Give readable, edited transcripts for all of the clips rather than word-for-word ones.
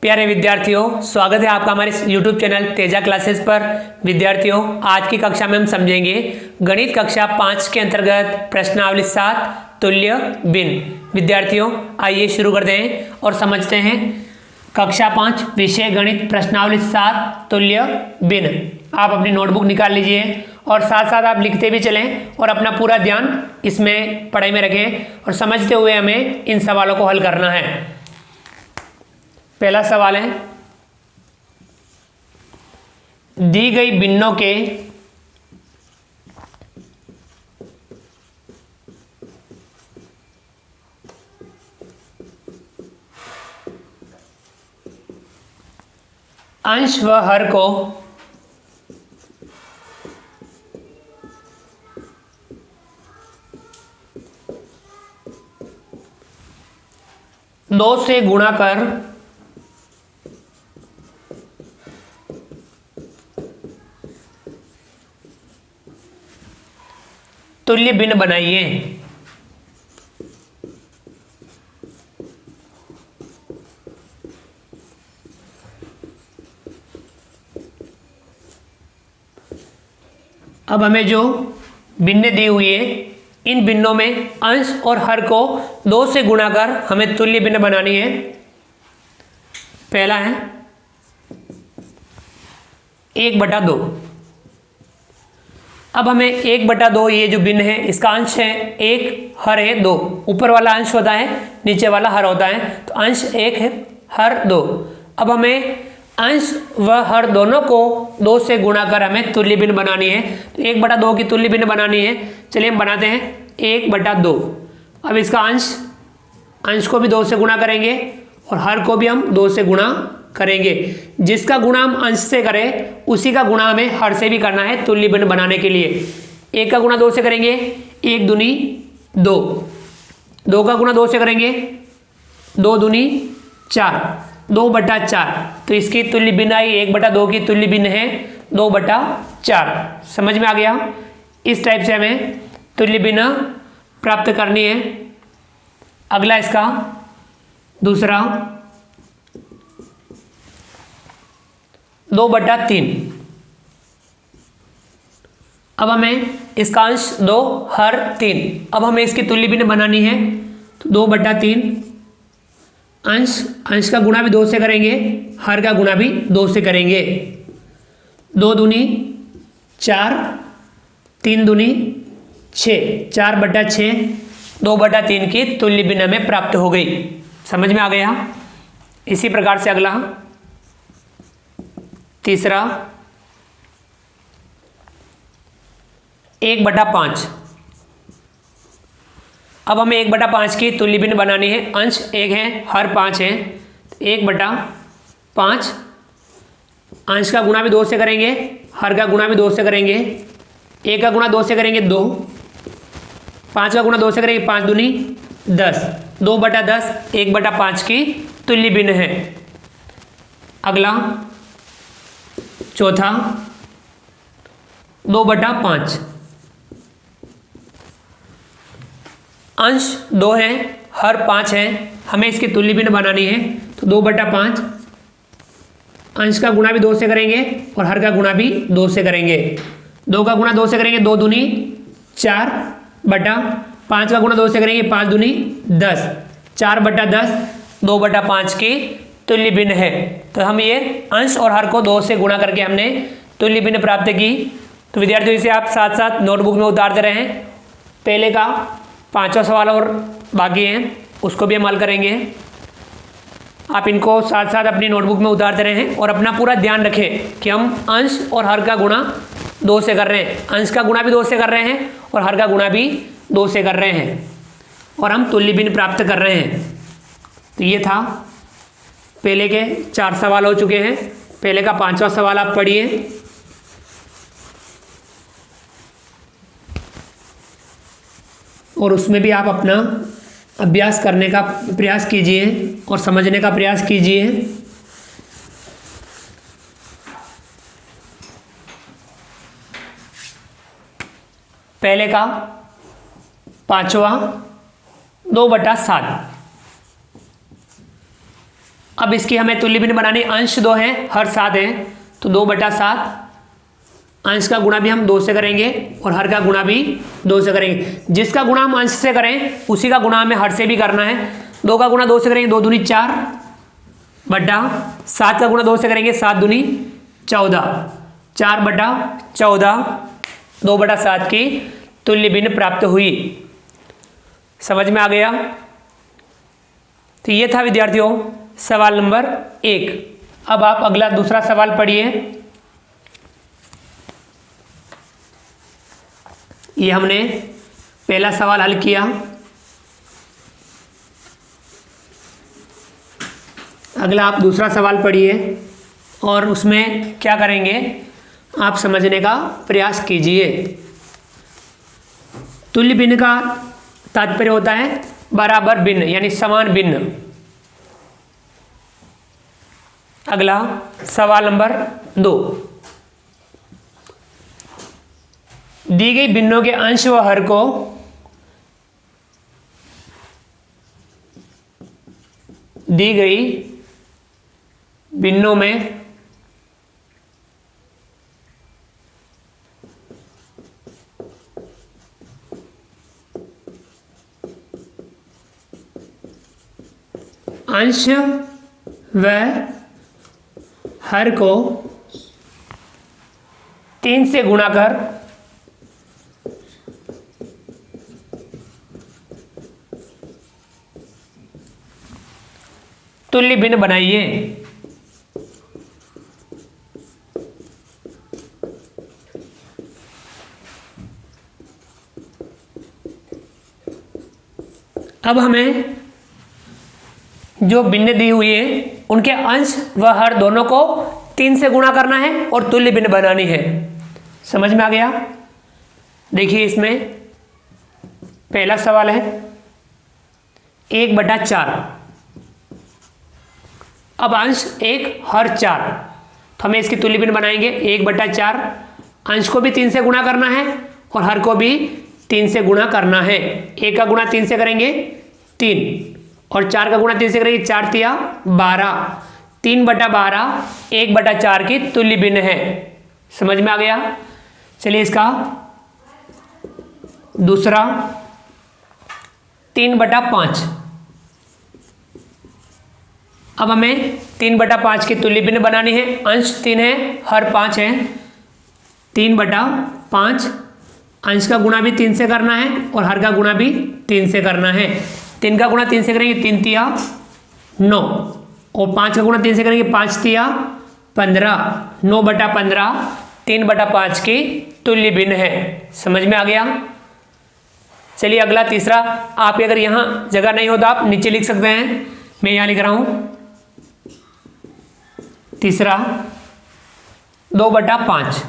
प्यारे विद्यार्थियों, स्वागत है आपका हमारे YouTube चैनल तेजा क्लासेस पर। विद्यार्थियों, आज की कक्षा में हम समझेंगे गणित कक्षा 5 के अंतर्गत प्रश्नावली 7 तुल्य भिन्न। विद्यार्थियों, आइए शुरू करते हैं और समझते हैं कक्षा 5 विषय गणित प्रश्नावली 7 तुल्य भिन्न। आप अपनी नोटबुक निकाल लीजिए और साथ साथ आप लिखते भी चलें और अपना पूरा ध्यान इसमें पढ़ाई में रखें और समझते हुए हमें इन सवालों को हल करना है। पहला सवाल है, दी गई भिन्नों के अंश व हर को दो से गुणा कर तुल्य भिन्न बनाइए। अब हमें जो भिन्न दी हुई है, इन भिन्नों में अंश और हर को 2 से गुणा कर हमें तुल्य भिन्न बनानी है। पहला है 1/2। अब हमें 1/2 ये जो भिन्न है इसका अंश है 1, हर है 2। ऊपर वाला अंश होता है, नीचे वाला हर होता है, तो अंश 1 है, हर 2। अब हमें अंश व हर दोनों को 2 से गुणा कर हमें तुल्य भिन्न बनानी है। तो 1/2 की तुल्य भिन्न बनानी है। चलिए हम बनाते हैं 1/2। अब इसका अंश को भी 2 से गुणा करेंगे और हर को भी हम 2 से गुणा करेंगे। जिसका गुणा हम अंश से करें उसी का गुणा हमें हर से भी करना है तुल्य भिन्न बनाने के लिए। 1 का गुणा 2 से करेंगे, 1 दूनी 2। 2 का गुणा 2 से करेंगे, 2 दूनी 4, 2/4। तो इसकी तुल्य भिन्न आई, 1/2 की तुल्य भिन्न है 2/4। समझ में आ गया? इस टाइप से हमें तुल्य भिन्न प्राप्त करनी है। अगला इसका दूसरा 2/3। अब हमें इसका अंश 2, हर 3। अब हमें इसकी तुल्य भिन्न बनानी है। तो 2/3 अंश का गुणा भी 2 से करेंगे, हर का गुणा भी 2 से करेंगे। 2 दूनी 4, 3 दूनी 6, 4/6। 2/3 की तुल्य भिन्न हमें प्राप्त हो गई। समझ में आ गया? इसी प्रकार से अगला तीसरा 1/5। अब हमें 1/5 की तुल्य भिन्न बनानी है। अंश 1 है, हर 5 है। 1/5 अंश का गुणा भी 2 से करेंगे, हर का गुणा भी 2 से करेंगे। 1 का गुणा 2 से करेंगे 2, 5 का गुणा 2 से करेंगे 5 दूनी 10। 2/10 1/5 की तुल्य भिन्न है। अगला चौथा 2/5 अंश 2 है, हर 5 है। हमें इसकी तुल्य भिन्न बनानी है। तो 2/5 अंश का गुणा भी 2 से करेंगे और हर का गुणा भी 2 से करेंगे। 2 का गुणा 2 से करेंगे, 2 दूनी 4 बटा 5 का गुणा 2 से करेंगे, 5 दूनी 10। 4/10 2/5 की तुल्य भिन्न है। तो हम ये अंश और हर को 2 से गुणा करके हमने तुल्य भिन्न प्राप्त की। तो विद्यार्थियों, इसे आप साथ साथ नोटबुक में उतारते रहें। पहले का 5वां सवाल और बाकी है, उसको भी हम हल करेंगे। आप इनको साथ साथ अपनी नोटबुक में उतारते रहें और अपना पूरा ध्यान रखें कि हम अंश और हर का गुणा 2 से कर रहे हैं। अंश का गुणा भी 2 से कर रहे हैं और हर का गुणा भी 2 से कर रहे हैं और हम तुल्य भिन्न प्राप्त कर रहे हैं। तो ये था, पहले के 4 सवाल हो चुके हैं। पहले का 5वां सवाल आप पढ़िए। और उसमें भी आप अपना अभ्यास करने का प्रयास कीजिए और समझने का प्रयास कीजिए। पहले का 5वां 2/7। अब इसकी हमें तुल्य भिन्न बनानी, अंश 2 है, हर 7 है, तो 2/7। अंश का गुणा भी हम 2 से करेंगे और हर का गुणा भी 2 से करेंगे। जिसका गुणा हम अंश से करें उसी का गुणा हमें हर से भी करना है। 2 का गुणा 2 से करेंगे 2 दूनी 4 बटा 7 का गुणा 2 से करेंगे 7 दूनी 14, 4/14 2/7 की तुल्य भिन्न प्राप्त हुई। समझ में आ गया? तो ये था विद्यार्थियों सवाल नंबर 1। अब आप अगला दूसरा सवाल पढ़िए। ये हमने पहला सवाल हल किया। अगला आप दूसरा सवाल पढ़िए और उसमें क्या करेंगे आप समझने का प्रयास कीजिए। तुल्य भिन्न का तात्पर्य होता है बराबर भिन्न यानी समान भिन्न। अगला सवाल नंबर 2, दी गई भिन्नों के अंश व हर को दी गई भिन्नों में अंश व हर को 3 से गुणा कर तुल्य भिन्न बनाइए। अब हमें जो भिन्न दी हुई है उनके अंश व हर दोनों को 3 से गुणा करना है और तुल्य भिन्न बनानी है। समझ में आ गया? देखिए इसमें पहला सवाल है 1/4। अब अंश 1 हर 4, तो हमें इसकी तुल्य भिन्न बनाएंगे। 1/4 अंश को भी 3 से गुणा करना है और हर को भी 3 से गुणा करना है। 1 का गुणा 3 से करेंगे 3 और 4 का गुणा 3 से करेंगे 4 तिया 12। 3/12 1/4 की तुल्य भिन्न है। समझ में आ गया? चलिए इसका दूसरा 3/5। अब हमें 3/5 की तुल्य भिन्न बनानी है। अंश 3 है, हर 5 है। 3/5 अंश का गुणा भी 3 से करना है और हर का गुणा भी 3 से करना है। 3 का गुणा 3 से करेंगे 3 तिया 9 और 5 का गुणा 3 से करेंगे 5 तिया 15। 9/15 3/5 की तुल्य भिन्न है। समझ में आ गया? चलिए अगला तीसरा, आप अगर यहाँ जगह नहीं हो तो आप नीचे लिख सकते हैं, मैं यहाँ लिख रहा हूँ। तीसरा 2/5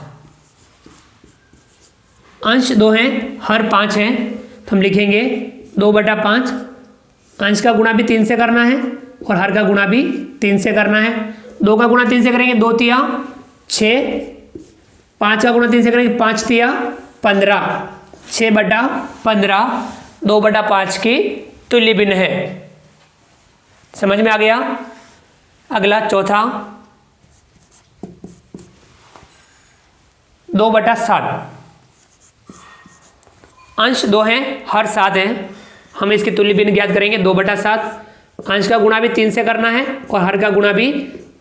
अंश 2 है, हर 5 है, तो हम लिखेंगे 2/5 अंश का गुणा भी 3 से करना है और हर का गुणा भी 3 से करना है। 2 का गुणा 3 से करेंगे 2 तिया 6, 5 का गुणा 3 से करेंगे 5 तिया 15। 6/15 2/5 की तुल्य भिन्न है। समझ में आ गया? अगला चौथा 2/7 अंश 2 है, हर 7 है, हम इसकी तुल्य भिन्न ज्ञात करेंगे। 2/7 अंश का गुणा भी 3 से करना है और हर का गुणा भी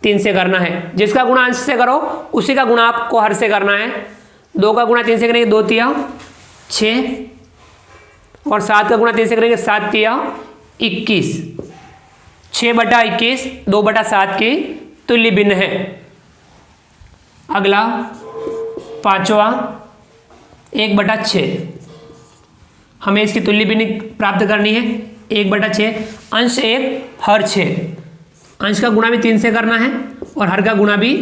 3 से करना है। जिसका गुणा अंश से करो उसी का गुणा आपको हर से करना है। 2 का गुणा 3 से करेंगे 2 तिया 6 और 7 का गुणा 3 से करेंगे 7 तिया 21। 6/21 2/7 की तुल्य भिन्न है। अगला पांचवा 1/6 हमें इसकी तुल्य भिन्न प्राप्त करनी है। 1/6 अंश 1 हर 6 अंश का गुणा भी 3 से करना है और हर का गुणा भी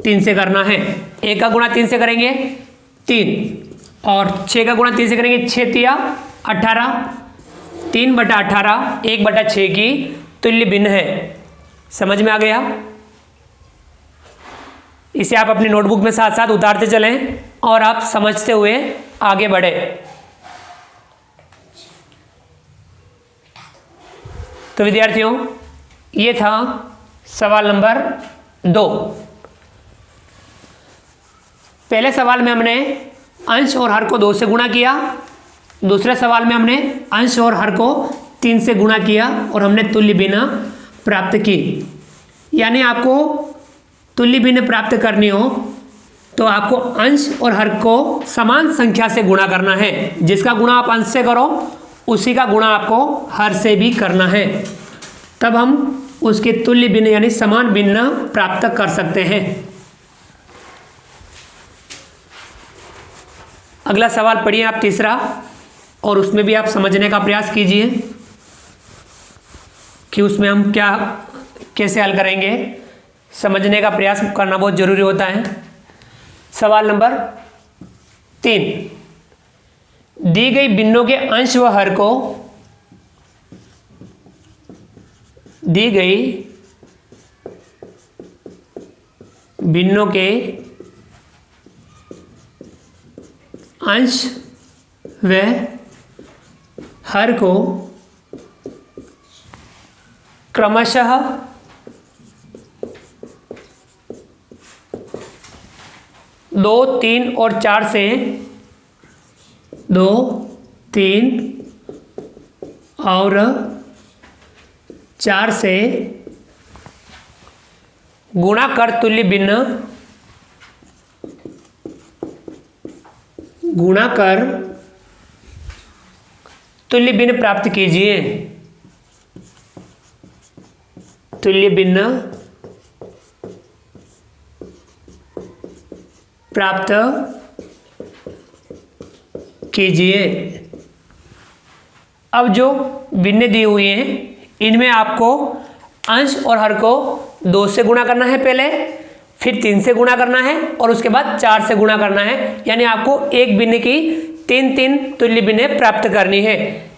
3 से करना है। 1 का गुणा 3 से करेंगे 3 और 6 का गुणा 3 से करेंगे 6 तिया 18। 3/18 1/6 की तुल्य भिन्न है। समझ में आ गया? इसे आप अपनी नोटबुक में साथ साथ उतारते चलें और आप समझते हुए आगे बढ़े। तो विद्यार्थियों ये था सवाल नंबर 2। पहले सवाल में हमने अंश और हर को 2 से गुणा किया, दूसरे सवाल में हमने अंश और हर को 3 से गुणा किया और हमने तुल्य भिन्न प्राप्त की। यानी आपको तुल्य भिन्न प्राप्त करनी हो तो आपको अंश और हर को समान संख्या से गुणा करना है। जिसका गुणा आप अंश से करो उसी का गुणा आपको हर से भी करना है, तब हम उसके तुल्य भिन्न यानी समान भिन्न प्राप्त कर सकते हैं। अगला सवाल पढ़िए आप तीसरा, और उसमें भी आप समझने का प्रयास कीजिए कि उसमें हम क्या कैसे हल करेंगे। समझने का प्रयास करना बहुत जरूरी होता है। सवाल नंबर 3, दी गई भिन्नों के अंश व हर को दी गई भिन्नों के अंश व हर को क्रमशः 2, 3 और 4 से 2, 3 और 4 से गुणा कर तुल्य भिन्न प्राप्त कीजिए। तुल्य भिन्न प्राप्त कीजिए। अब जो भिन्न दी हुई हैं इनमें आपको अंश और हर को 2 से गुणा करना है पहले, फिर 3 से गुणा करना है और उसके बाद 4 से गुणा करना है। यानी आपको एक भिन्न की 3 तुल्य भिन्न प्राप्त करनी है।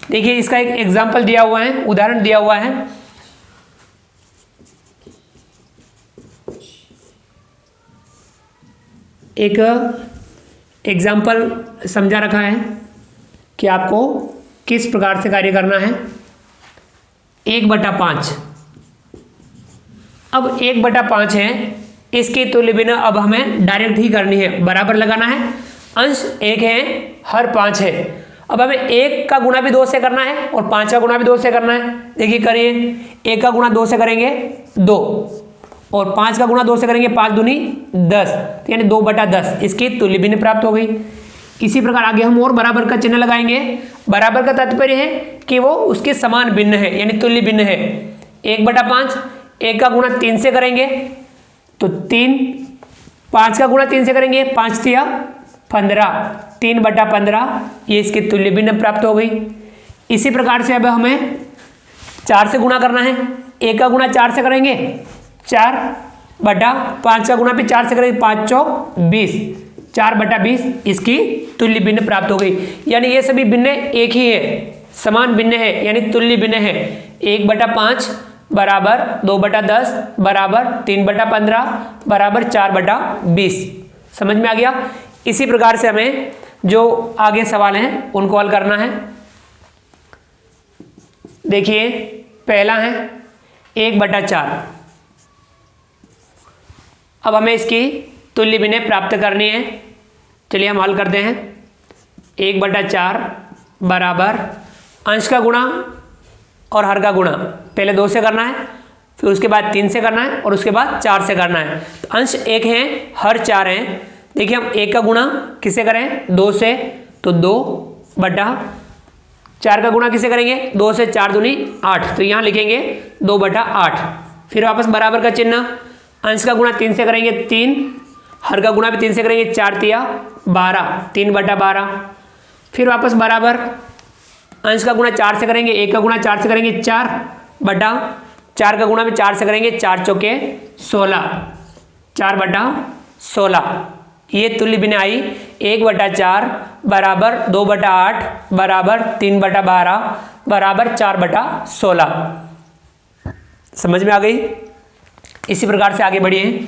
देखिए इसका एक एग्जाम्पल दिया हुआ है, उदाहरण दिया हुआ है। एक एग्जाम्पल समझा रखा है कि आपको किस प्रकार से कार्य करना है। 1/5, अब 1/5 है, इसकी तुल्य भिन्न अब हमें डायरेक्ट ही करनी है, बराबर लगाना है। अंश 1 है, हर 5 है। अब हमें 1 का गुणा भी 2 से करना है और 5 का गुणा भी 2 से करना है। देखिए करिए, 1 का गुणा 2 से करेंगे 2 और 5 का गुणा 2 से करेंगे 5 दूनी 10, यानी 2/10 इसकी तुल्य भिन्न प्राप्त हो गई। इसी प्रकार आगे हम और बराबर का चिन्ह लगाएंगे। बराबर का तात्पर्य है कि वो उसके समान भिन्न है यानी तुल्य भिन्न है। 1/5, 1 का गुणा 3 से करेंगे तो 3, 5 का गुणा 3 से करेंगे 5 तिया 15, 3/15 ये इसकी तुल्य भिन्न प्राप्त हो गई। इसी प्रकार से अब हमें 4 से गुणा करना है। 1 का गुणा 4 से करेंगे 4/5 का गुणा भी 4 से करेंगे 5 चौक 20, 4/20 इसकी तुल्य भिन्न प्राप्त हो गई। यानी ये सभी भिन्न एक ही है, समान भिन्न है यानी तुल्य भिन्न है। 1/5 बराबर 2/10 बराबर 3/15 बराबर 4/20। समझ में आ गया। इसी प्रकार से हमें जो आगे सवाल हैं उनको हल करना है। देखिए पहला है 1/4। अब हमें इसकी तुल्य भिन्न प्राप्त करनी है। चलिए हम हल करते हैं। 1/4 बराबर अंश का गुणा और हर का गुणा पहले 2 से करना है, फिर उसके बाद 3 से करना है और उसके बाद 4 से करना है। तो अंश 1 है, हर 4 है। देखिए हम 1 का गुणा किससे करें 2 से, तो 2/4 का गुणा किससे करेंगे 2 से 4 दूनी 8, तो यहाँ लिखेंगे 2/8। फिर वापस बराबर का चिन्ह, अंश का गुणा 3 से करेंगे 3, हर का गुणा भी 3 से करेंगे 4 तिया 12, 3/12। फिर वापस बराबर अंश का गुणा 4 से करेंगे, 1 का गुणा 4 से करेंगे 4 का गुणा भी 4 से करेंगे 4 चौके 16, 4/16 ये तुल्य भिन्न आई। 1/4 बराबर 2/8 बराबर 3/12 बराबर 4/16। समझ में आ गई। इसी प्रकार से आगे बढ़िए।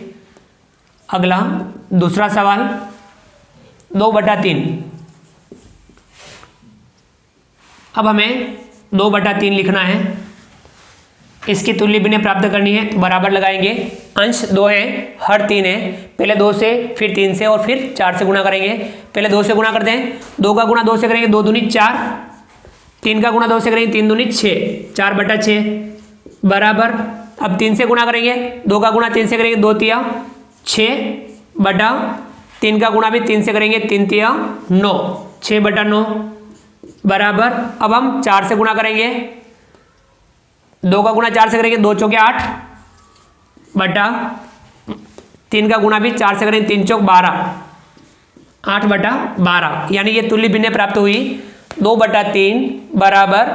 अगला दूसरा सवाल 2/3। अब हमें 2/3 लिखना है। इसकी तुल्य भिन्न प्राप्त करनी है तो बराबर लगाएंगे। अंश 2 है, हर 3 है। पहले 2 से, फिर 3 से और फिर 4 से गुणा करेंगे। पहले 2 से गुणा करते हैं। 2 का गुणा 2 से करेंगे, 2 दूनी 4। 3 का गुणा 2 से करेंगे, 3 दूनी 6, 4/6 बराबर। अब 3 से गुणा करेंगे। 2 का गुणा 3 से करेंगे, 2 तिया 6/3 का गुणा भी 3 से करेंगे, 3 तिया 9, 6/9 बराबर। अब हम 4 से गुणा करेंगे। 2 का गुणा 4 से करेंगे, 2 चौके 8 बटा 3 का गुणा भी 4 से करेंगे, 3 चौक 12, 8/12। यानी ये तुल्य भिन्न प्राप्त हुई। 2/3 बराबर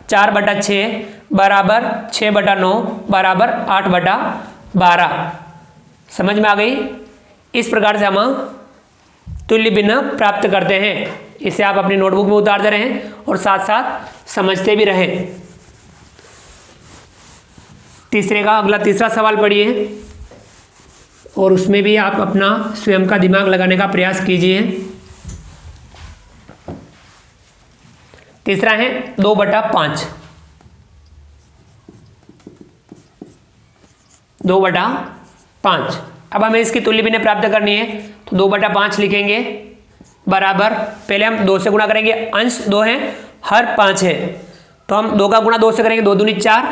4/6 बराबर 6/9 बराबर 8/12। समझ में आ गई? इस प्रकार से हम तुल्य भिन्न प्राप्त करते हैं। इसे आप अपनी नोटबुक में उतारते रहें और साथ साथ समझते भी रहें। तीसरा सवाल पढ़िए और उसमें भी आप अपना स्वयं का दिमाग लगाने का प्रयास कीजिए। तीसरा है 2/5। 2/5। अब हमें इसकी तुल्य भिन्न प्राप्त करनी है तो 2/5 लिखेंगे बराबर। पहले हम 2 से गुणा करेंगे। अंश 2 है, हर 5 है। तो हम 2 का गुणा 2 से करेंगे, 2 दूनी 4।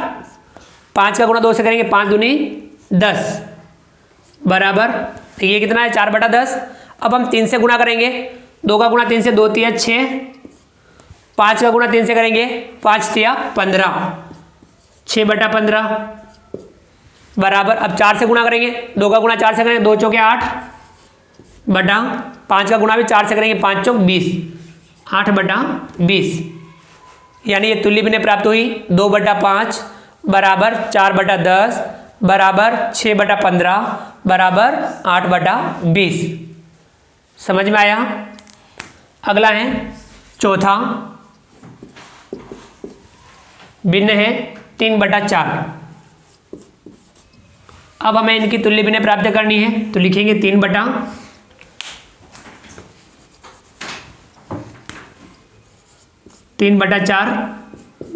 5 का गुणा 2 से करेंगे, 5 दूनी 10 बराबर। ये कितना है? 4/10। अब हम 3 से गुणा करेंगे। 2 का गुणा 3 से, 2 तिया 6। 5 का गुणा 3 से करेंगे, 5 तिया 15, 6/15 बराबर। अब 4 से गुणा करेंगे। 2 का गुणा 4 से करेंगे, 2 चौके 8 बटा 5 का गुणा भी 4 से करेंगे, 5 चौक 20, 8/20। यानी ये तुल्य भिन्न प्राप्त हुई। 2/5 बराबर 4/10 बराबर 6/15 बराबर 8/20। समझ में आया? अगला है चौथा, भिन्न है 3/4। अब हमें इनकी तुल्य भिन्न प्राप्त करनी है तो लिखेंगे 3/4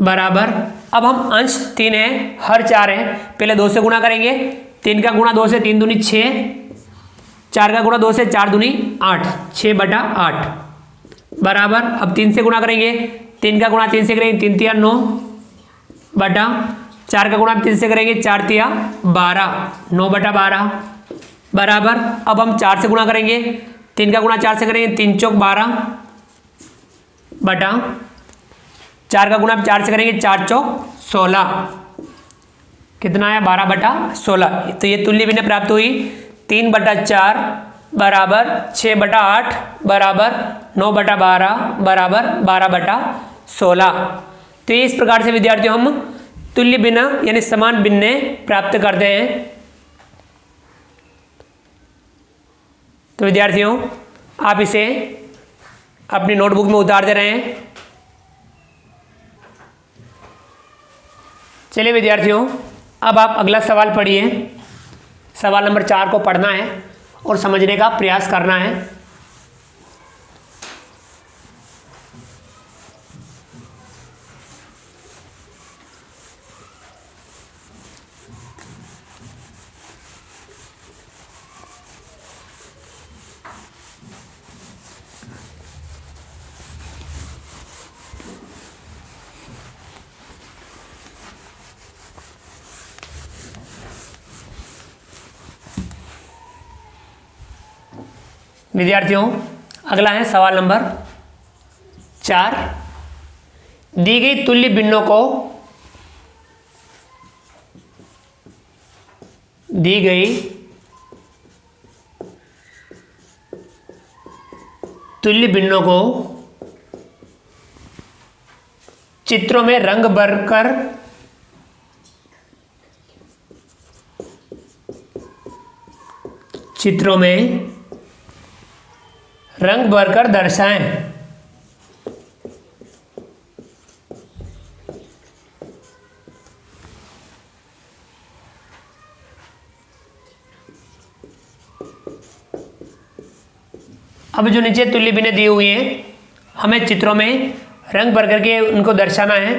बराबर। अब हम अंश 3 है, हर 4 है। पहले 2 से गुणा करेंगे। 3 का गुणा 2 से, 3 दूनी 6। 4 का गुणा 2 से, 4 दूनी 8, 6/8 बराबर। अब 3 से गुणा करेंगे। 3 का गुणा 3 से करेंगे, 3 तिया 9 बटा 4 का गुणा 3 से करेंगे, 4 तिया 12, 9/12 बराबर। अब हम 4 से गुणा करेंगे। 3 का गुणा 4 से करेंगे, 3 चौक 12 बटा 4 का गुणा 4 से करेंगे, 4 चौक 16। कितना आया? 12/16। तो ये तुल्य भिन्न प्राप्त हुई। 3/4 बराबर 6/8 बराबर 9/12 बराबर 12/16। तो इस प्रकार से विद्यार्थियों हम तुल्य भिन्न यानी समान भिन्न प्राप्त करते हैं। तो विद्यार्थियों आप इसे अपनी नोटबुक में उतारते रहें। चलिए विद्यार्थियों, अब आप अगला सवाल पढ़िए। सवाल नंबर 4 को पढ़ना है और समझने का प्रयास करना है। विद्यार्थियों अगला है सवाल नंबर 4। दी गई तुल्य भिन्नों को चित्रों में रंग भरकर दर्शाएं। अब जो नीचे तुल्य भिन्न दी हुई है, हमें चित्रों में रंग भर करके उनको दर्शाना है।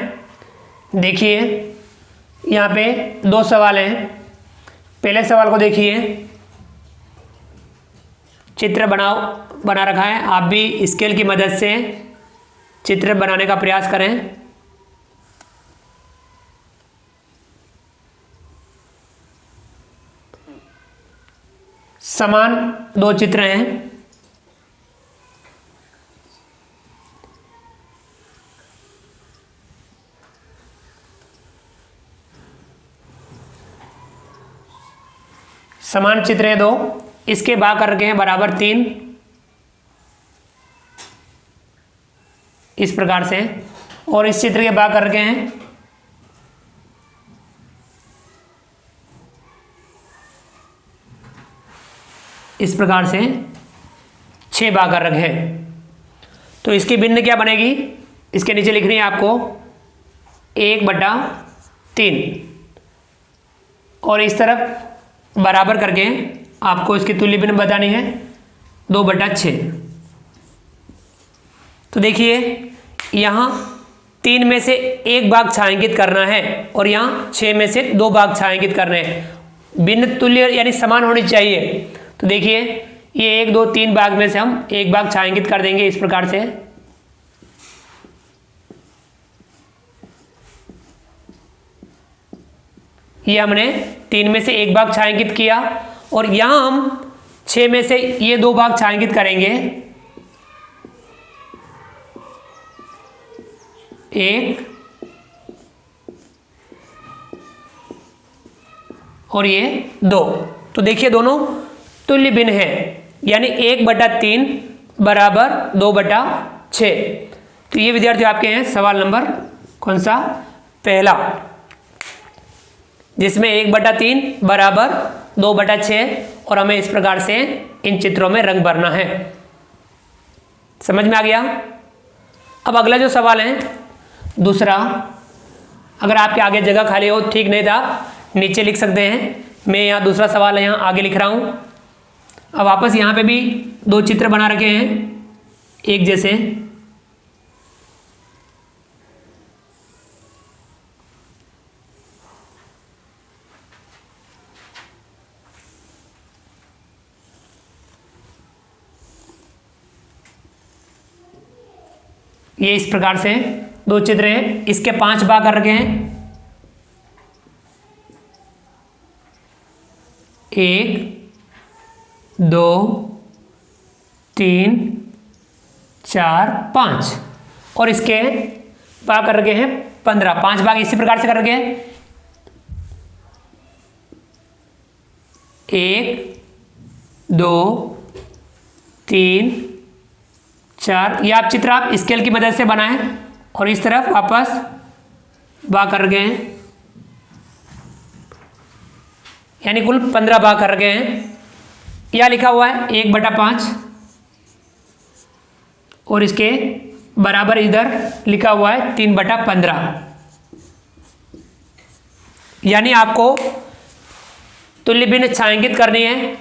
देखिए यहाँ पे दो सवाल हैं। पहले सवाल को देखिए, चित्र बना रखा है, आप भी स्केल की मदद से चित्र बनाने का प्रयास करें। समान दो चित्र हैं। समान चित्र है दो, इसके भाग कर रखे हैं बराबर 3, इस प्रकार से, और इस चित्र के भाग कर रखे हैं इस प्रकार से, 6 भाग कर रखे हैं। तो इसकी भिन्न क्या बनेगी, इसके नीचे लिख रही है आपको 1/3, और इस तरफ बराबर करके आपको इसकी तुल्य भिन्न बतानी है 2/6। तो देखिए यहाँ 3 में से 1 भाग छायांकित करना है और यहाँ 6 में से 2 भाग छायांकित करने हैं। भिन्न तुल्य यानी समान होनी चाहिए। तो देखिए ये 1 2 3 भाग में से हम 1 भाग छायांकित कर देंगे इस प्रकार से। ये हमने 3 में से 1 भाग छायांकित किया और यहाँ हम 6 में से ये 2 भाग छायांकित करेंगे, 1 और ये 2। तो देखिए दोनों तुल्य भिन्न है, यानी 1/3 बराबर 2/6। तो ये विद्यार्थी आपके हैं सवाल नंबर कौन सा, पहला, जिसमें 1/3 बराबर 2/6 और हमें इस प्रकार से इन चित्रों में रंग भरना है। समझ में आ गया। अब अगला जो सवाल है दूसरा, अगर आपके आगे जगह खाली हो, ठीक नहीं था नीचे लिख सकते हैं, मैं यहाँ दूसरा सवाल है यहाँ आगे लिख रहा हूँ। अब वापस यहाँ पे भी 2 चित्र बना रखे हैं एक जैसे, ये इस प्रकार से 2 चित्र हैं, इसके 5 भाग कर रखे हैं, 1 2 3 4 5 और इसके भाग कर रखे हैं 15। 5 भाग इसी प्रकार से कर रखे हैं, 1 2 3 4। ये आप चित्र आप स्केल की मदद से बनाएं और इस तरफ वापस भाग कर रखे हैं, यानी कुल 15 भाग कर रखे हैं। यह लिखा हुआ है 1/5 और इसके बराबर इधर लिखा हुआ है 3/15। यानी आपको तुल्य भिन्न छायांकित करनी है।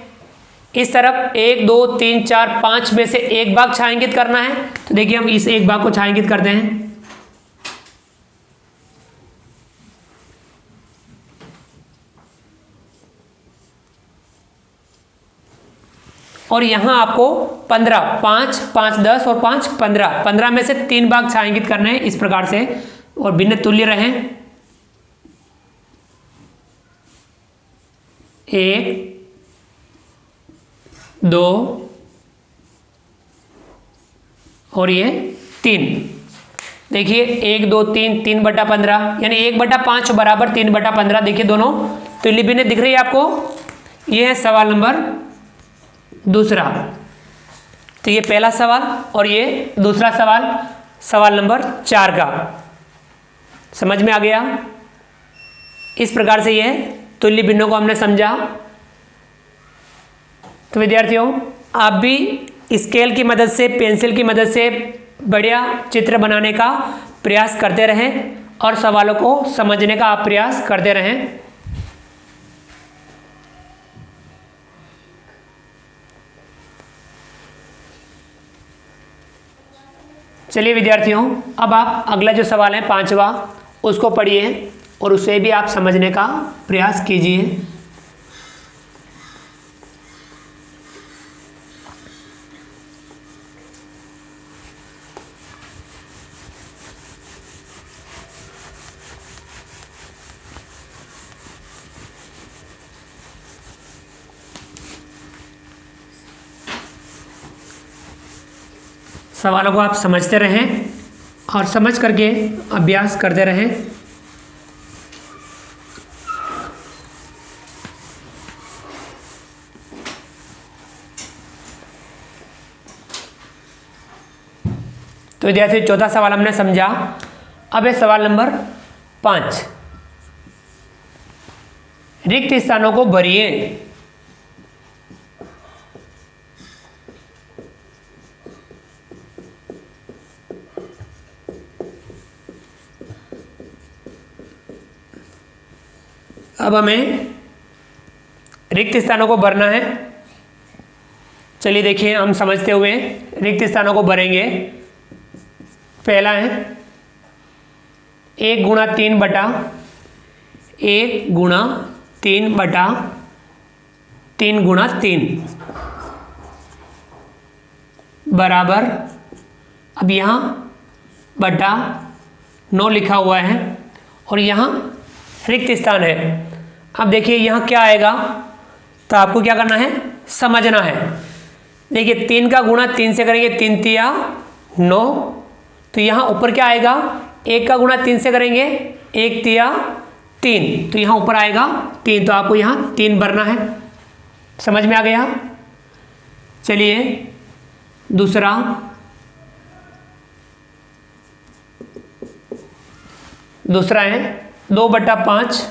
इस तरफ 1 2 3 4 5 में से 1 भाग छायांकित करना है। तो देखिए हम इस 1 भाग को छायांकित करते हैं, और यहाँ आपको 15, 5 5 10 और 5 15, 15 में से 3 भाग छायांकित करने हैं इस प्रकार से, और भिन्न तुल्य रहें। 1 2 और ये 3। देखिए 1 2 3 3/15, यानी 1/5 बराबर 3/15। देखिए दोनों तुल्य भिन्न दिख रही है आपको। ये है सवाल नंबर दूसरा। तो ये पहला सवाल और ये दूसरा सवाल, सवाल नंबर 4 का। समझ में आ गया। इस प्रकार से ये तुल्य भिन्नों को हमने समझा। तो विद्यार्थियों आप भी स्केल की मदद से, पेंसिल की मदद से बढ़िया चित्र बनाने का प्रयास करते रहें और सवालों को समझने का आप प्रयास करते रहें। चलिए विद्यार्थियों, अब आप अगला जो सवाल है 5वां उसको पढ़िए और उसे भी आप समझने का प्रयास कीजिए। सवालों को आप समझते रहें और समझ करके अभ्यास करते रहें। तो विद्यार्थी चौथा सवाल हमने समझा। अब है सवाल नंबर 5, रिक्त स्थानों को भरिए। अब हमें रिक्त स्थानों को भरना है। चलिए देखिए, हम समझते हुए रिक्त स्थानों को भरेंगे। पहला है 1 गुणा 3 बटा 1 गुणा 3 बटा 3 गुणा 3 बराबर, अब यहाँ बटा 9 लिखा हुआ है और यहाँ रिक्त स्थान है। अब देखिए यहाँ क्या आएगा, तो आपको क्या करना है, समझना है। देखिए 3 का गुणा 3 से करेंगे, 3 तिया 9, तो यहाँ ऊपर क्या आएगा, 1 का गुणा 3 से करेंगे, 1 तिया 3, तो यहाँ ऊपर आएगा 3, तो आपको यहाँ 3 भरना है। समझ में आ गया। चलिए दूसरा, है 2 बटा 5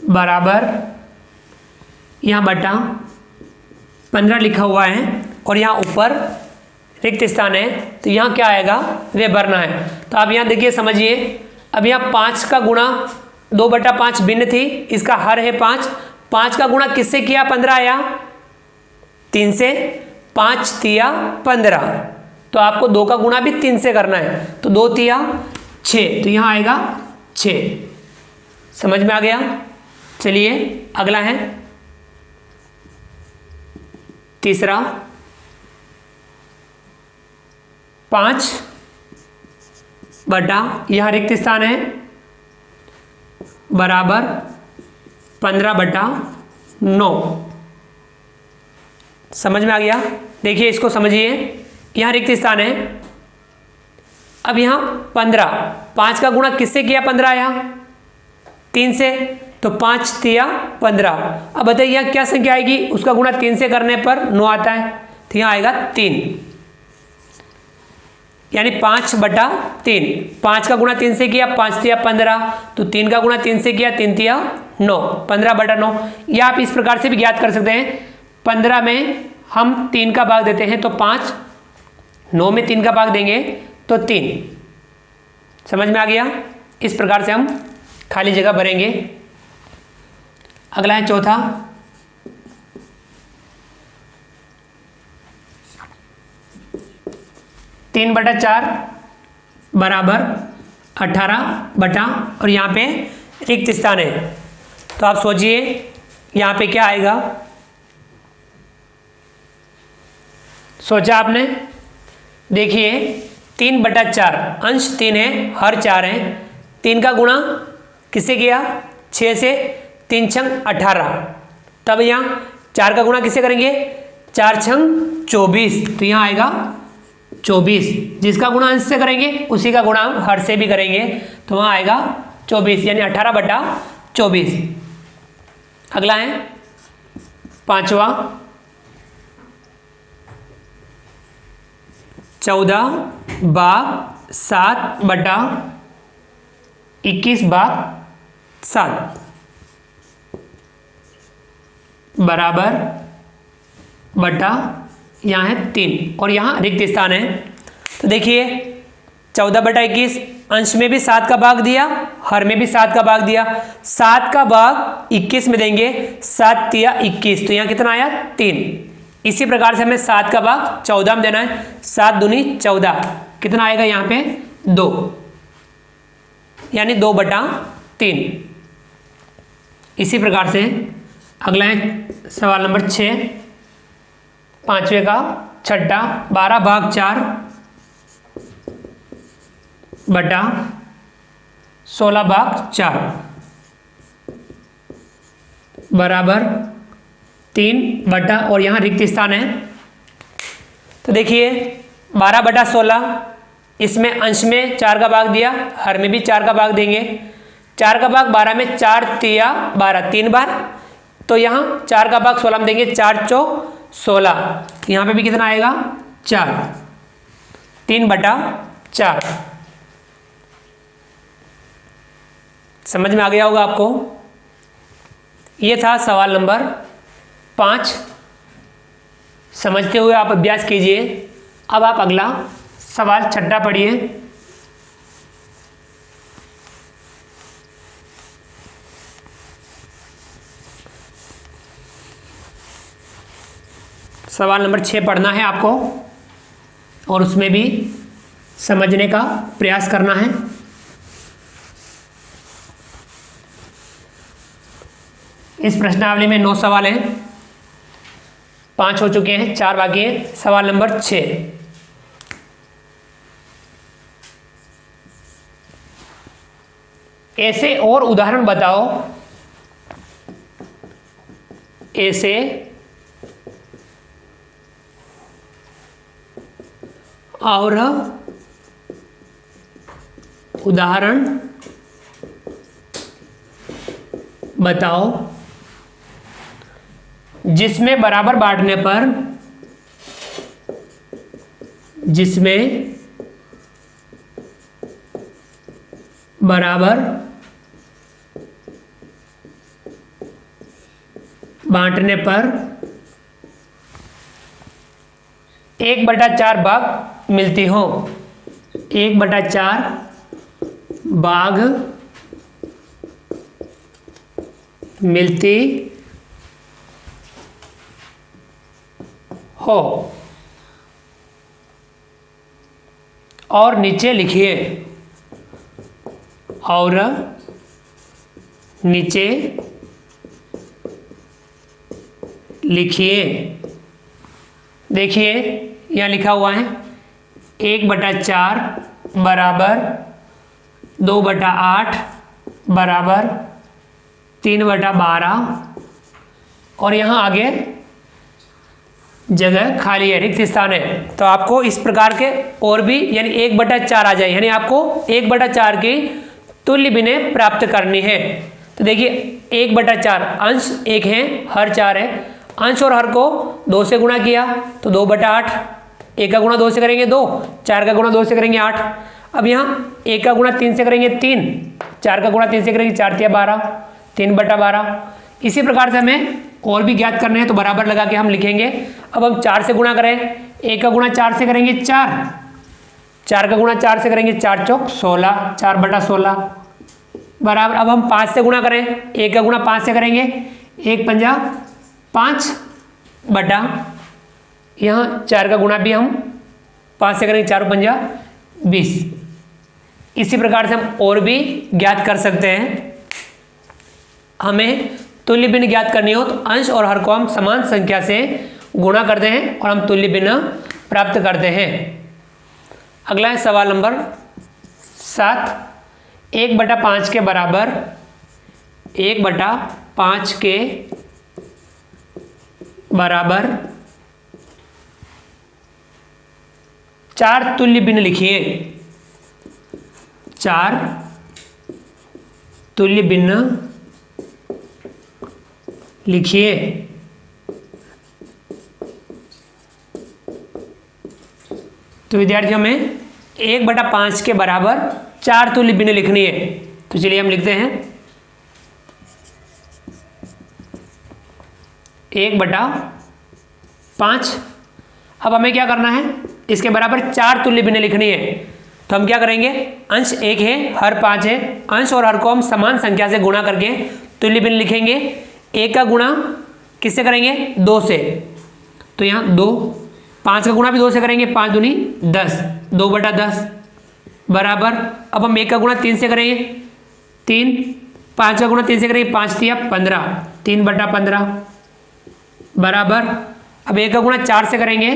बराबर, यहाँ बटा 15 लिखा हुआ है और यहाँ ऊपर रिक्त स्थान है, तो यहाँ क्या आएगा, वे भरना है। तो आप यहाँ देखिए समझिए, अब यहाँ 5 का गुणा 2 बटा 5 भिन्न थी, इसका हर है 5, 5 का गुणा किससे किया, 15 आया, 3 से, 5 तिया 15, तो आपको 2 का गुणा भी 3 से करना है, तो 2 तिया 6, तो यहाँ आएगा 6। समझ में आ गया। चलिए अगला है तीसरा, 5 बटा, यहाँ रिक्त स्थान है, बराबर 15 बटा 9। समझ में आ गया। देखिए इसको समझिए, यहाँ रिक्त स्थान है, अब यहाँ 15, 5 का गुणा किससे किया, 15 आया, 3 से, तो 5 तिया 15। अब बताइए यहाँ क्या संख्या आएगी, उसका गुणा 3 से करने पर 9 आता है, तो यहाँ आएगा 3, यानी 5 बटा 3। 5 का गुणा 3 से किया, 5 तिया 15, तो 3 का गुणा 3 से किया, 3 तिया 9, 15 बटा 9। या आप इस प्रकार से भी ज्ञात कर सकते हैं, 15 में हम 3 का भाग देते हैं तो 5, 9 में 3 का भाग देंगे तो 3। समझ में आ गया। इस प्रकार से हम खाली जगह भरेंगे। अगला है चौथा, 3 बटा 4 बराबर 18 बटा, और यहाँ पे रिक्त स्थान है, तो आप सोचिए यहाँ पे क्या आएगा। सोचा आपने। देखिए 3 बटा 4, अंश 3 है, हर 4 है, 3 का गुणा किससे किया, 6 से, 3 छंग 18, तब यहाँ 4 का गुणा किससे करेंगे, 4 छंग 24, तो यहाँ आएगा 24। जिसका गुणा अंश से करेंगे उसी का गुणा हम हर से भी करेंगे, तो वहाँ आएगा 24, यानी 18 बटा 24। अगला है पांचवा, 14 भाग 7 बटा 21 भाग 7 बराबर बटा, यहाँ है 3 और यहाँ रिक्त स्थान है। तो देखिए 14 बटा 21, अंश में भी 7 का भाग दिया, हर में भी 7 का भाग दिया, 7 का भाग 21 में देंगे, 7 तिया 21, तो यहाँ कितना आया, 3। इसी प्रकार से हमें 7 का भाग 14 में देना है, 7 दूनी 14, कितना आएगा यहाँ पे 2, यानी 2/3। इसी प्रकार से अगला है सवाल नंबर 6, पांचवे का छठा, 12/4 बटा 16/4 बराबर 3 बटा, और यहाँ रिक्त स्थान है। तो देखिए 12/16, इसमें अंश में 4 का भाग दिया, हर में भी 4 का भाग देंगे। 4 का भाग 12 में 4 तिया 12, 3 बार। तो यहाँ 4 का भाग 16 में देंगे, 4 चौक 16, यहाँ पे भी कितना आएगा 4, 3/4। समझ में आ गया होगा आपको। ये था सवाल नंबर 5। समझते हुए आप अभ्यास कीजिए। अब आप अगला सवाल छठा पढ़िए। सवाल नंबर 6 पढ़ना है आपको और उसमें भी समझने का प्रयास करना है। इस प्रश्नावली में 9 सवाल हैं, 5 हो चुके हैं, 4 बाकी हैं। सवाल नंबर 6, ऐसे और उदाहरण बताओ, ऐसे और उदाहरण बताओ जिसमें बराबर बांटने पर, जिसमें बराबर बांटने पर 1/4 भाग मिलती हो। 1/4 भाग मिलती हो। और नीचे लिखिए, और नीचे लिखिए। देखिए यहाँ लिखा हुआ है 1/4 बराबर 2/8 बराबर 3/12, और यहाँ आगे जगह खाली है, रिक्त स्थान है। तो आपको इस प्रकार के और भी, यानी 1/4 आ जाए, यानी आपको 1/4 की तुल्य भिन्नें प्राप्त करनी है। तो देखिए 1/4, अंश 1 है, हर 4 है। अंश और हर को 2 से गुणा किया तो 2/8, 1 का गुणा 2 से करेंगे 2, 4 का गुणा 2 से करेंगे 8। अब यहाँ 1 का गुणा 3 से करेंगे 3, 4 का गुणा 3 से करेंगे 4 तिया 12, 3/12। इसी प्रकार से हमें और भी ज्ञात करने हैं, तो बराबर लगा के हम लिखेंगे। अब हम 4 से गुणा करें, 1 का गुणा 4 से करेंगे 4, 4 का गुणा 4 से करेंगे 4 चौक 16, 4/16 बराबर। अब हम 5 से गुणा करें, 1 का गुणा 5 से करेंगे, 1 पंजा 5 बटा, यहाँ 4 का गुणा भी हम 5 से करेंगे, 4 पंजा 20। इसी प्रकार से हम और भी ज्ञात कर सकते हैं। हमें तुल्य भिन्न ज्ञात करनी हो तो अंश और हर को हम समान संख्या से गुणा करते हैं और हम तुल्य भिन्न प्राप्त करते हैं। अगला है सवाल नंबर 7, 1/5 के बराबर 1/5 के बराबर 4 तुल्य भिन्न लिखिए। 4 तुल्य भिन्न लिखिए। तो विद्यार्थियों में 1/5 के बराबर 4 तुल्य भिन्न लिखनी है। तो चलिए हम लिखते हैं 1/5। अब हमें क्या करना है, इसके बराबर 4 तुल्य भिन्न लिखनी है। तो हम क्या करेंगे, अंश 1 है, हर 5 है, अंश और हर को हम समान संख्या से गुणा करके तुल्य भिन्न लिखेंगे। 1 का गुणा किससे करेंगे, 2 से, तो यहाँ 2, 5 का गुणा भी 2 से करेंगे, 5 दूनी 10, 2/10 बराबर, अब हम 1 का गुणा 3 से करेंगे 3, 5 का गुणा 3 से करेंगे 5 तिया 15, 3/15 बराबर, अब 1 का गुणा 4 से करेंगे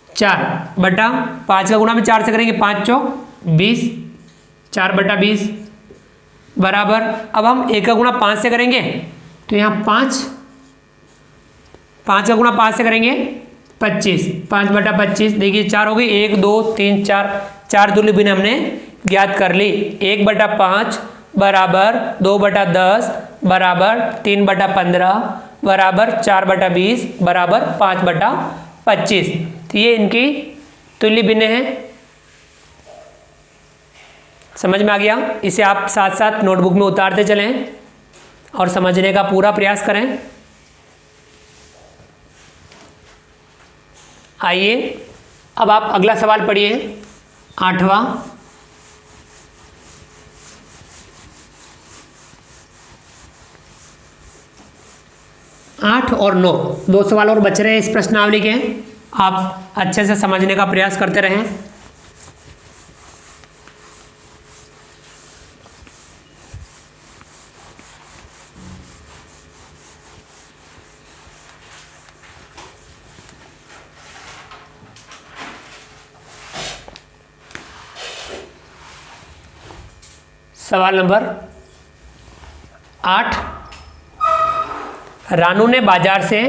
4 बटा 5 का गुणा भी 4 से करेंगे 5 चौक 20, 4/20 बराबर, अब हम 1 का गुणा 5 से करेंगे तो यहाँ 5 का गुणा 5 से करेंगे 25, 5/25 देखिए 4 हो गई, 1 2 3 4, 4 तुल्य भिन्न हमने ज्ञात कर ली। 1/5 बराबर 2/10 बराबर 3/15 बराबर 4/20 बराबर 5/25। तो ये इनकी तुल्य भिन्न है। समझ में आ गया? इसे आप साथ साथ नोटबुक में उतारते चलें और समझने का पूरा प्रयास करें। आइए अब आप अगला सवाल पढ़िए, 8वां। 8 और 9 दो सवाल और बच रहे हैं इस प्रश्नावली के, आप अच्छे से समझने का प्रयास करते रहें। सवाल नंबर 8, रानू ने बाजार से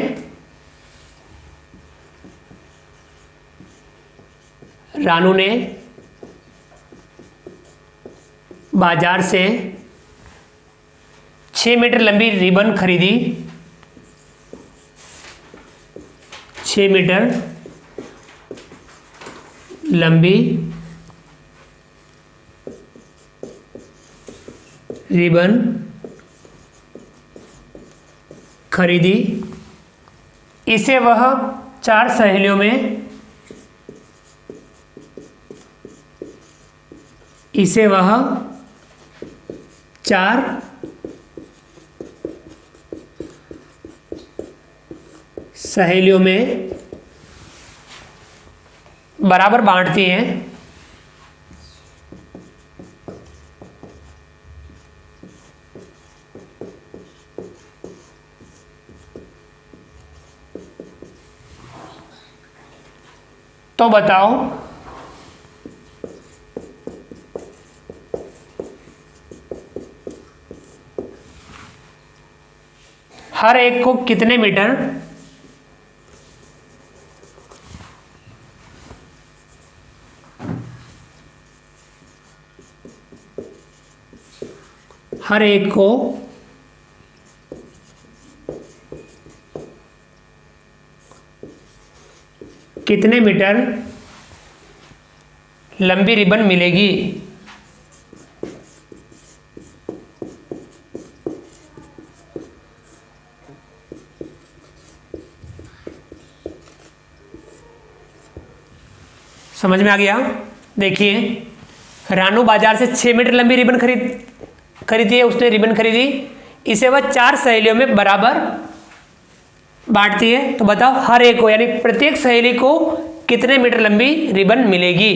बाजार से 6 मीटर लंबी रिबन खरीदी, 6 मीटर लंबी रिबन खरीदी। इसे वह 4 सहेलियों में बराबर बांटती हैं। तो बताओ हर एक को कितने मीटर कितने मीटर लंबी रिबन मिलेगी। समझ में आ गया? देखिए रानू बाजार से 6 मीटर लंबी रिबन खरीदी है, उसने रिबन खरीदी, इसे वह 4 सहेलियों में बराबर बांटती है। तो बताओ हर एक को यानी प्रत्येक सहेली को कितने मीटर लंबी रिबन मिलेगी।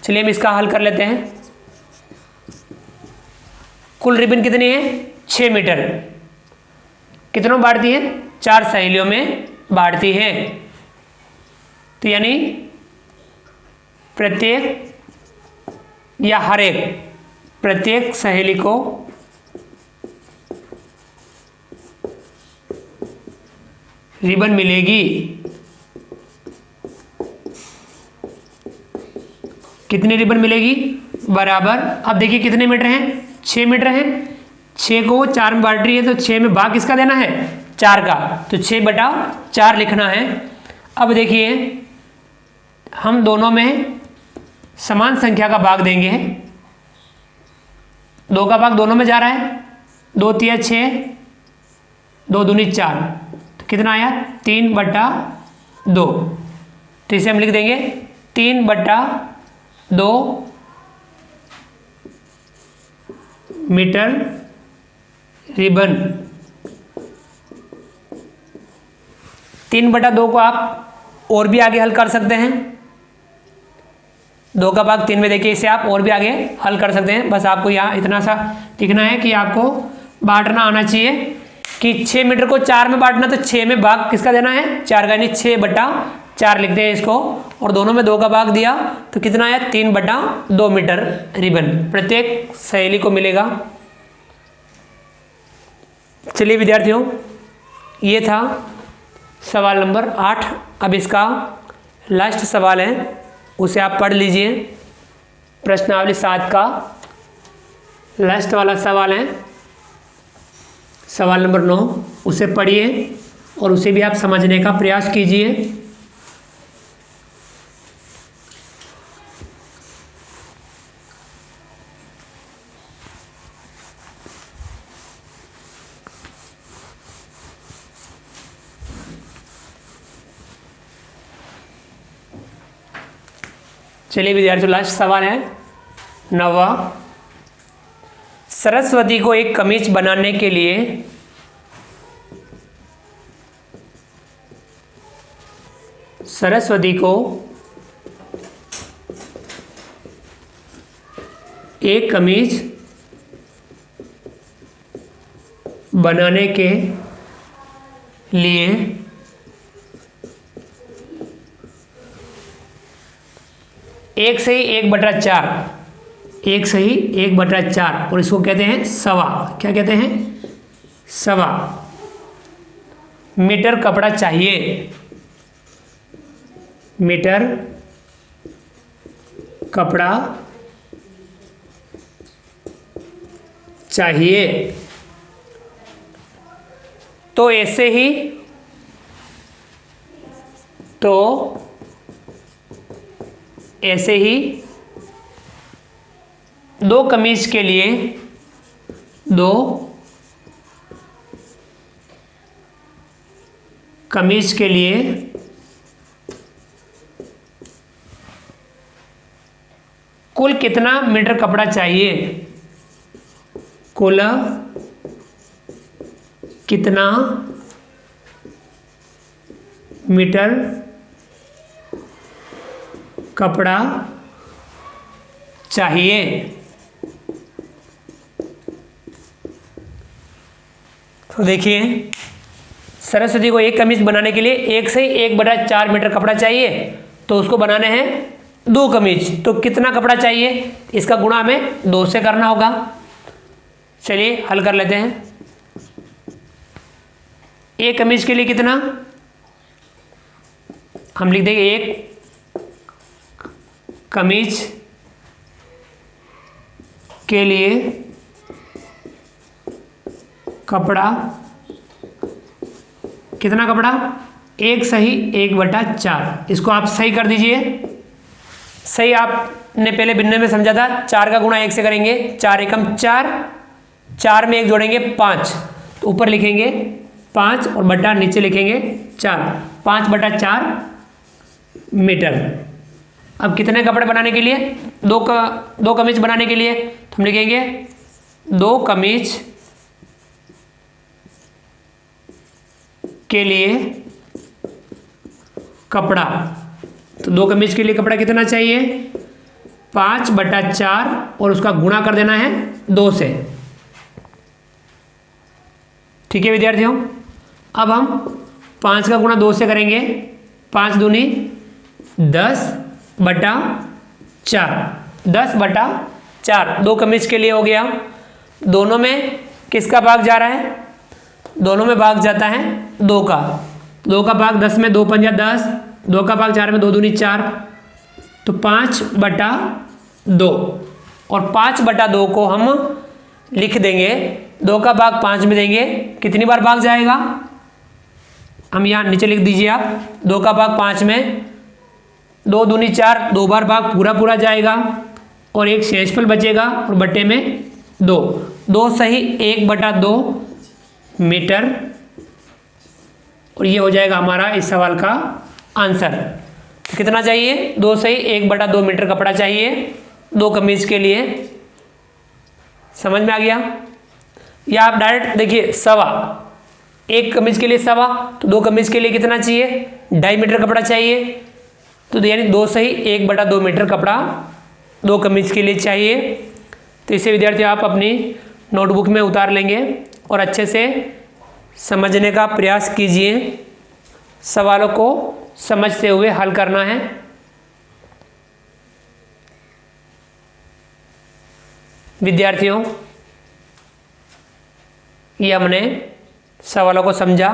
चलिए हम इसका हल कर लेते हैं। कुल रिबन कितनी है 6 मीटर, कितनों बांटती है 4 सहेलियों में बांटती है। तो यानी प्रत्येक या हर एक प्रत्येक सहेली को रिबन मिलेगी। कितनी रिबन मिलेगी बराबर, अब देखिए कितने मीटर हैं 6 मीटर हैं, 6 को 4 में बांट रही है तो 6 में भाग किसका देना है 4 का, तो 6/4 लिखना है। अब देखिए हम दोनों में समान संख्या का भाग देंगे, 2 का भाग दोनों में जा रहा है, 2 तिया 6, 2 दूनी 4, तो कितना आया 3/2। तो इसे हम लिख देंगे 3/2 मीटर रिबन। 3/2 को आप और भी आगे हल कर सकते हैं। 2 का भाग 3 में, देखिए इसे आप और भी आगे हल कर सकते हैं। बस आपको यहाँ इतना सा लिखना है कि आपको बांटना आना चाहिए कि 6 मीटर को 4 में बांटना, तो 6 में भाग किसका देना है, 4 का, यानी 6/4 लिखते हैं इसको। और दोनों में 2 का भाग दिया तो कितना आया, 3/2 मीटर रिबन प्रत्येक सहेली को मिलेगा। चलिए विद्यार्थियों, ये था सवाल नंबर 8। अब इसका लास्ट सवाल है, उसे आप पढ़ लीजिए। प्रश्नावली 7 का लास्ट वाला सवाल है, सवाल नंबर 9। उसे पढ़िए और उसे भी आप समझने का प्रयास कीजिए। चलिए विद्यार्थियों, लास्ट सवाल है 9वां। सरस्वती को एक कमीज बनाने के लिए सरस्वती को एक कमीज बनाने के लिए एक सही 1/4, 1 सही 1/4, और इसको कहते हैं सवा। क्या कहते हैं, सवा मीटर कपड़ा चाहिए, मीटर कपड़ा चाहिए। तो ऐसे ही दो कमीज के लिए कुल कितना मीटर कपड़ा चाहिए, कुल कितना मीटर कपड़ा चाहिए। तो देखिए, सरस्वती को एक कमीज बनाने के लिए 1 से 1/4 मीटर कपड़ा चाहिए, तो उसको बनाने हैं 2 कमीज। तो कितना कपड़ा चाहिए, इसका गुणा हमें 2 से करना होगा। चलिए हल कर लेते हैं। एक कमीज के लिए कितना, हम लिख देंगे एक कमीज के लिए कपड़ा, कितना कपड़ा, 1 सही 1/4। इसको आप सही कर दीजिए। सही आपने पहले भिन्न में समझा था, 4 का गुणा 1 से करेंगे, 4 एकम 4, 4 में 1 जोड़ेंगे 5, तो ऊपर लिखेंगे 5 और बटा नीचे लिखेंगे 4, 5/4 मीटर। अब कितने कपड़े बनाने के लिए, 2 कमीज बनाने के लिए, तो हम लिखेंगे 2 कमीज के लिए कपड़ा। तो 2 कमीज के लिए कपड़ा कितना चाहिए, 5/4, और उसका गुणा कर देना है 2 से। ठीक है विद्यार्थियों, अब हम 5 का गुणा 2 से करेंगे, 5 दूनी 10/4, 10/4 2 कमीज के लिए हो गया। दोनों में किसका भाग जा रहा है, दोनों में भाग जाता है 2 का। 2 का भाग 10 में 2 पंजा 10, 2 का भाग 4 में 2 दूनी 4, तो 5/2, और 5/2 को हम लिख देंगे, 2 का भाग 5 में देंगे, कितनी बार भाग जाएगा, हम यहाँ नीचे लिख दीजिए आप, 2 का भाग 5 में 2 दूनी 4, 2 बार भाग पूरा जाएगा, और एक शेषफल बचेगा, और बटे में 2, 2 सही 1/2 मीटर, और ये हो जाएगा हमारा इस सवाल का आंसर। तो कितना चाहिए, 2 सही 1/2 मीटर कपड़ा चाहिए 2 कमीज के लिए। समझ में आ गया, या आप डायरेक्ट देखिए सवा, 1 कमीज के लिए सवा, तो 2 कमीज के लिए कितना चाहिए, 2.5 मीटर कपड़ा चाहिए। तो यानी 2 से ही 1/2 मीटर कपड़ा 2 कमीज के लिए चाहिए। तो इसे विद्यार्थी आप अपनी नोटबुक में उतार लेंगे और अच्छे से समझने का प्रयास कीजिए। सवालों को समझते हुए हल करना है। विद्यार्थियों, ये हमने सवालों को समझा।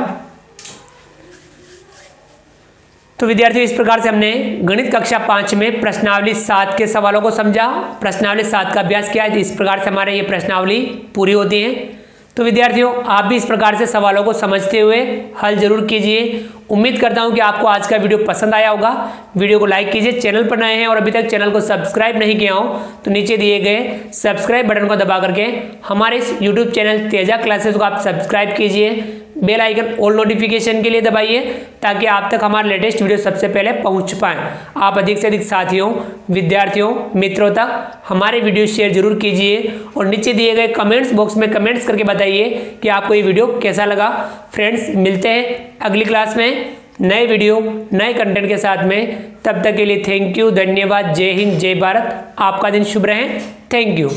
तो विद्यार्थियों, इस प्रकार से हमने गणित कक्षा 5 में प्रश्नावली 7 के सवालों को समझा, प्रश्नावली 7 का अभ्यास किया। इस प्रकार से हमारे ये प्रश्नावली पूरी होती है। तो विद्यार्थियों, आप भी इस प्रकार से सवालों को समझते हुए हल जरूर कीजिए। उम्मीद करता हूं कि आपको आज का वीडियो पसंद आया होगा। वीडियो को लाइक कीजिए। चैनल पर नए हैं और अभी तक चैनल को सब्सक्राइब नहीं किया हो तो नीचे दिए गए सब्सक्राइब बटन को दबा करके हमारे इस यूट्यूब चैनल तेजा क्लासेस को आप सब्सक्राइब कीजिए। बेल आइकन ऑल नोटिफिकेशन के लिए दबाइए ताकि आप तक हमारे लेटेस्ट वीडियो सबसे पहले पहुंच पाए। आप अधिक से अधिक साथियों, विद्यार्थियों, मित्रों तक हमारे वीडियो शेयर जरूर कीजिए और नीचे दिए गए कमेंट्स बॉक्स में कमेंट्स करके बताइए कि आपको ये वीडियो कैसा लगा। फ्रेंड्स, मिलते हैं अगली क्लास में नए वीडियो नए कंटेंट के साथ में। तब तक के लिए थैंक यू, धन्यवाद, जय हिंद, जय भारत। आपका दिन शुभ रहे। Thank you.